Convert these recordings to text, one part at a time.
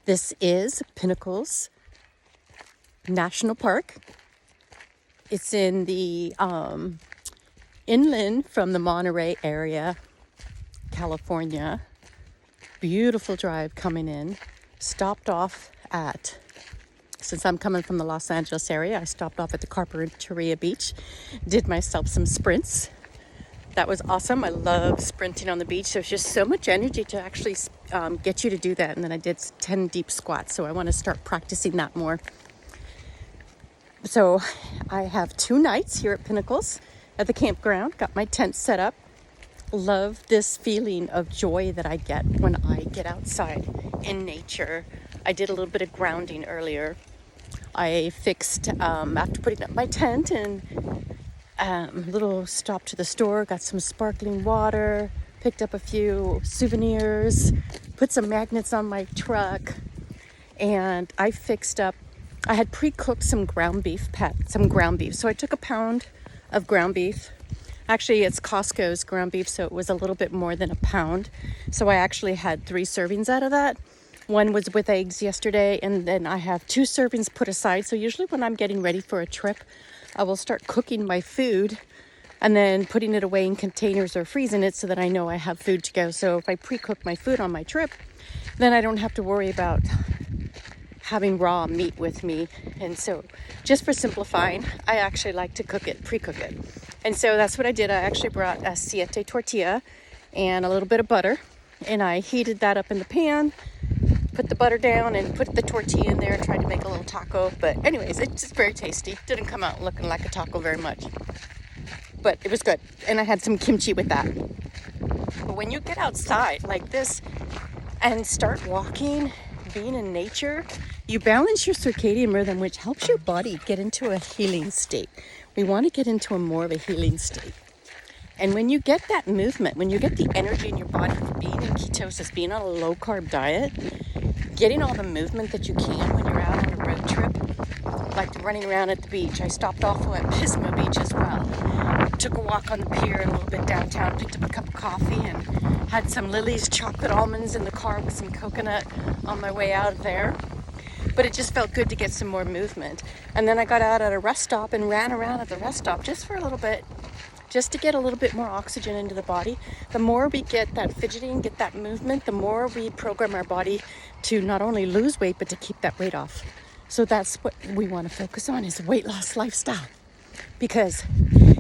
This is Pinnacles National Park. It's in the inland from the Monterey area, California. Beautiful drive coming in. Stopped off at, since I'm coming from the Los Angeles area, I stopped off at the Carpinteria Beach, did myself some sprints. That was awesome. I love sprinting on the beach. There's just so much energy to actually get you to do that. And then I did 10 deep squats. So I want to start practicing that more. So I have 2 nights here at Pinnacles at the campground. Got my tent set up. Love this feeling of joy that I get when I get outside in nature. I did a little bit of grounding earlier. I fixed, after putting up my tent, and little stop to the store, got some sparkling water, picked up a few souvenirs, put some magnets on my truck, and I fixed up, I had pre-cooked some ground beef. So I took a pound of ground beef. Actually, it's Costco's ground beef, so it was a little bit more than a pound. So I actually had 3 servings out of that. One was with eggs yesterday, and then I have 2 servings put aside. So usually when I'm getting ready for a trip, I will start cooking my food and then putting it away in containers or freezing it so that I know I have food to go. So if I pre-cook my food on my trip, then I don't have to worry about having raw meat with me. And so just for simplifying, I actually like to pre-cook it. And so that's what I did. I actually brought a siete tortilla and a little bit of butter, and I heated that up in the pan, put the butter down and put the tortilla in there, tried to make a little taco. But anyways, it's just very tasty. Didn't come out looking like a taco very much, but it was good. And I had some kimchi with that. But when you get outside like this and start walking, being in nature, you balance your circadian rhythm, which helps your body get into a healing state. We want to get into more of a healing state. And when you get that movement, when you get the energy in your body for being in ketosis, being on a low carb diet, getting all the movement that you can when you're out on a road trip, like running around at the beach. I stopped off at Pismo Beach as well. Took a walk on the pier a little bit downtown, picked up a cup of coffee, and had some Lily's chocolate almonds in the car with some coconut on my way out of there. But it just felt good to get some more movement. And then I got out at a rest stop and ran around at the rest stop just for a little bit, just to get a little bit more oxygen into the body. The more we get that fidgeting, get that movement, the more we program our body to not only lose weight, but to keep that weight off. So that's what we want to focus on, is weight loss lifestyle. Because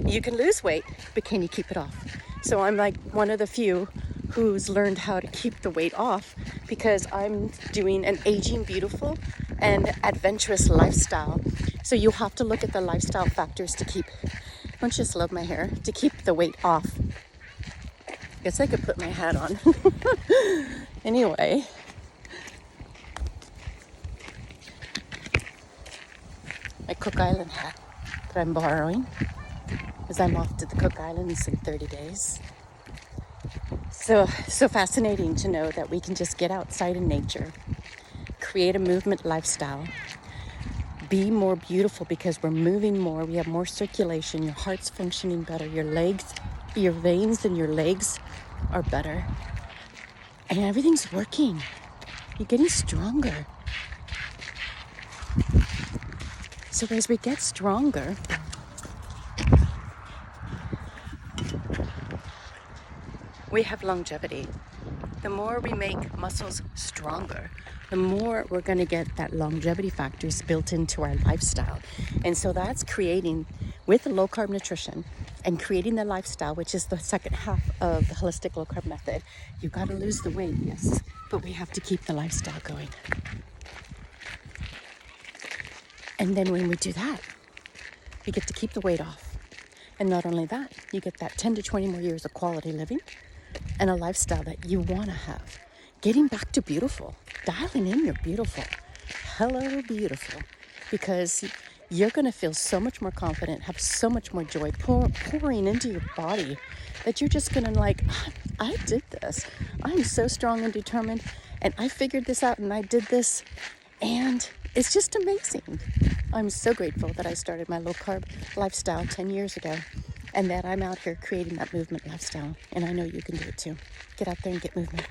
you can lose weight, but can you keep it off? So I'm like one of the few who's learned how to keep the weight off, because I'm doing an aging beautiful and adventurous lifestyle. So you have to look at the lifestyle factors to keep, don't just love my hair, to keep the weight off. Guess I could put my hat on. Anyway. My Cook Island hat that I'm borrowing, as I'm off to the Cook Islands in 30 days. So fascinating to know that we can just get outside in nature, create a movement lifestyle, be more beautiful because we're moving more, we have more circulation, your heart's functioning better, your legs, your veins in your legs are better, and everything's working. You're getting stronger. So as we get stronger, we have longevity. The more we make muscles stronger, the more we're going to get that longevity factors built into our lifestyle. And so that's creating, with low carb nutrition and creating the lifestyle, which is the second half of the holistic low carb method. You've got to lose the weight, yes, but we have to keep the lifestyle going. And then when we do that, we get to keep the weight off. And not only that, you get that 10 to 20 more years of quality living and a lifestyle that you want to have. Getting back to beautiful, dialing in your beautiful. Hello, beautiful. Because you're going to feel so much more confident, have so much more joy pouring into your body, that you're just going to I did this. I'm so strong and determined, and I figured this out, and I did this, and it's just amazing. I'm so grateful that I started my low carb lifestyle 10 years ago, and that I'm out here creating that movement lifestyle. And I know you can do it too. Get out there and get movement.